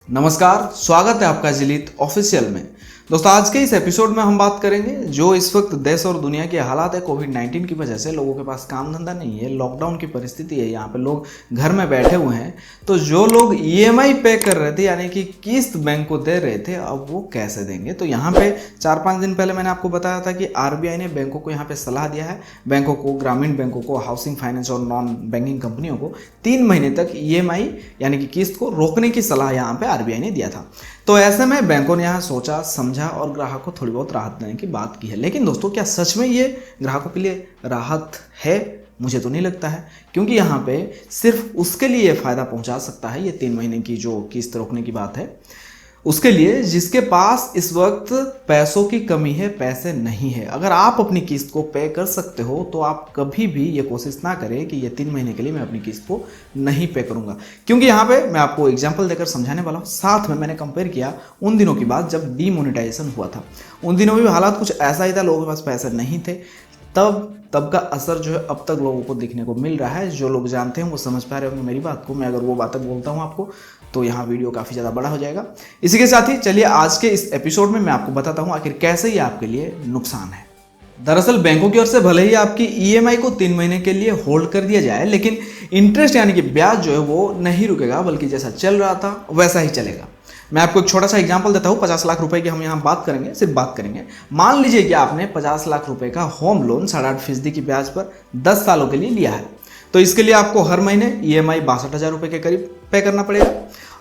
नमस्कार, स्वागत है आपका जिलीत ऑफिशियल में। दोस्तों, आज के इस एपिसोड में हम बात करेंगे जो इस वक्त देश और दुनिया के हालात है कोविड-19 की वजह से लोगों के पास काम धंधा नहीं है, लॉकडाउन की परिस्थिति है, यहाँ पे लोग घर में बैठे हुए हैं। तो जो लोग ईएमआई पे कर रहे थे यानी कि किस्त बैंक को दे रहे थे, अब वो कैसे देंगे। तो यहाँ पे 4-5 दिन पहले मैंने आपको बताया था कि आरबीआई ने बैंकों को यहाँ पे सलाह दिया है, बैंकों को, ग्रामीण बैंकों को, हाउसिंग फाइनेंस और नॉन बैंकिंग कंपनियों को 3 महीने तक ईएमआई यानी कि किस्त को रोकने की सलाह यहाँ पे आरबीआई ने दिया था। तो ऐसे में बैंकों ने यहाँ सोचा समझा और ग्राहक को थोड़ी बहुत राहत देने की बात की है। लेकिन दोस्तों, क्या सच में ये ग्राहकों के लिए राहत है? मुझे तो नहीं लगता है, क्योंकि यहाँ पे सिर्फ उसके लिए फ़ायदा पहुँचा सकता है ये 3 महीने की जो किस्त रोकने की बात है, उसके लिए जिसके पास इस वक्त पैसों की कमी है, पैसे नहीं है। अगर आप अपनी किस्त को पे कर सकते हो तो आप कभी भी ये कोशिश ना करें कि ये 3 महीने के लिए मैं अपनी किस्त को नहीं पे करूंगा, क्योंकि यहाँ पे मैं आपको एग्जांपल देकर समझाने वाला हूँ। साथ में मैंने कंपेयर किया उन दिनों की बात जब डीमोनेटाइजेशन हुआ था। उन दिनों में भी हालात कुछ ऐसा ही था, लोगों के पास पैसे नहीं थे। तब का असर जो है अब तक लोगों को देखने को मिल रहा है। जो लोग जानते हैं वो समझ पा रहे होंगे मेरी बात को। मैं अगर वो बातें बोलता हूँ आपको तो यहाँ वीडियो काफ़ी ज़्यादा बड़ा हो जाएगा। इसी के साथ ही चलिए आज के इस एपिसोड में मैं आपको बताता हूँ आखिर कैसे ये आपके लिए नुकसान है। दरअसल बैंकों की ओर से भले ही आपकी ईएमआई को 3 महीने के लिए होल्ड कर दिया जाए, लेकिन इंटरेस्ट यानी कि ब्याज जो है वो नहीं रुकेगा, बल्कि जैसा चल रहा था वैसा ही चलेगा। मैं आपको एक छोटा सा एग्जांपल देता हूँ। 50 लाख रुपए की हम यहाँ बात करेंगे, सिर्फ बात करेंगे। मान लीजिए कि आपने 50 लाख रुपए का होम लोन 8.5% की ब्याज पर 10 सालों के लिए लिया है। तो इसके लिए आपको हर महीने ईएमआई 62,000 रुपए के करीब पे करना पड़ेगा।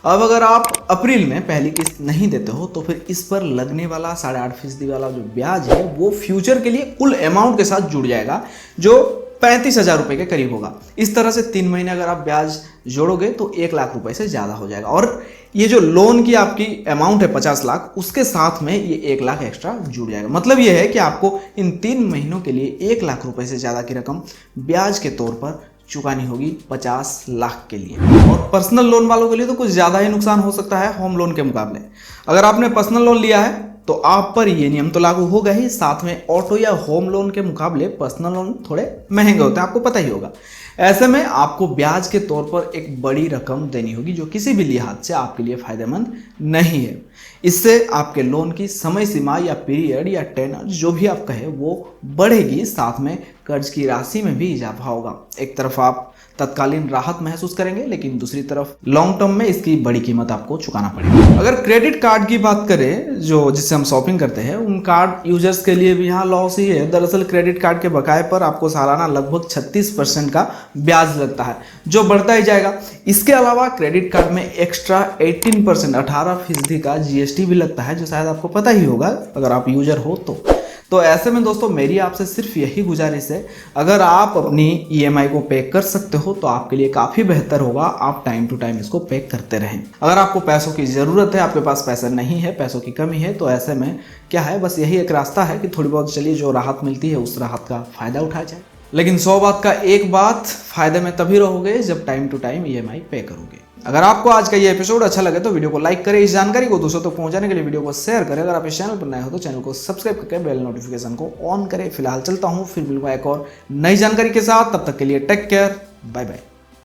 अब अगर आप अप्रैल में पहली किस्त नहीं देते हो तो फिर इस पर लगने वाला 8.5% वाला जो ब्याज है वो फ्यूचर के लिए कुल अमाउंट के साथ जुड़ जाएगा, जो 35,000 रुपए के करीब होगा। इस तरह से 3 महीने अगर आप ब्याज जोड़ोगे तो 1 लाख रुपए से ज़्यादा हो जाएगा। और ये जो लोन की आपकी अमाउंट है 50 लाख, उसके साथ में ये 1 लाख एक्स्ट्रा जुड़ जाएगा। मतलब ये है कि आपको इन 3 महीनों के लिए 1 लाख रुपए से ज़्यादा की रकम ब्याज के तौर पर चुकानी होगी 50 लाख के लिए। और पर्सनल लोन वालों के लिए तो कुछ ज़्यादा ही नुकसान हो सकता है होम लोन के मुकाबले। अगर आपने पर्सनल लोन लिया है तो आप पर ये नियम तो लागू होगा ही, साथ में ऑटो या होम लोन के मुकाबले पर्सनल लोन थोड़े महंगे होते हैं, आपको पता ही होगा। ऐसे में आपको ब्याज के तौर पर एक बड़ी रकम देनी होगी, जो किसी भी लिहाज से आपके लिए फायदेमंद नहीं है। इससे आपके लोन की समय सीमा या पीरियड या टेनर जो भी आप कहे वो बढ़ेगी, साथ में कर्ज की राशि में भी इजाफा होगा। एक तरफ आप तत्कालीन राहत महसूस करेंगे, लेकिन दूसरी तरफ लॉन्ग टर्म में इसकी बड़ी कीमत आपको चुकाना पड़ेगा। अगर क्रेडिट कार्ड की बात करें, जो जिससे हम शॉपिंग करते हैं, उन कार्ड यूजर्स के लिए भी यहाँ लॉस ही है। दरअसल क्रेडिट कार्ड के बकाये पर आपको सालाना लगभग 36% का ब्याज लगता है, जो बढ़ता ही जाएगा। इसके अलावा क्रेडिट कार्ड में एक्स्ट्रा 18% 18% का जीएसटी भी लगता है, जो शायद आपको पता ही होगा अगर आप यूजर हो तो ऐसे में दोस्तों मेरी आपसे सिर्फ यही गुजारिश है, अगर आप अपनी ईएमआई को पे कर सकते हो तो आपके लिए काफ़ी बेहतर होगा। आप टाइम टू टाइम इसको पे करते रहें। अगर आपको पैसों की ज़रूरत है, आपके पास पैसा नहीं है, पैसों की कमी है, तो ऐसे में क्या है, बस यही एक रास्ता है कि थोड़ी बहुत चलिए जो राहत मिलती है उस राहत का फ़ायदा उठाया जाए। लेकिन 100 बात का एक बात, फ़ायदे में तभी रहोगे जब टाइम टू टाइम ईएमआई पे करोगे। अगर आपको आज का ये एपिसोड अच्छा लगे तो वीडियो को लाइक करें, इस जानकारी को दूसरों तक पहुंचाने के लिए वीडियो को शेयर करें। अगर आप इस चैनल पर नए हो तो चैनल को सब्सक्राइब करके बेल नोटिफिकेशन को ऑन करें। फिलहाल चलता हूं, फिर मिलूंगा एक और नई जानकारी के साथ। तब तक के लिए टेक केयर, बाय बाय।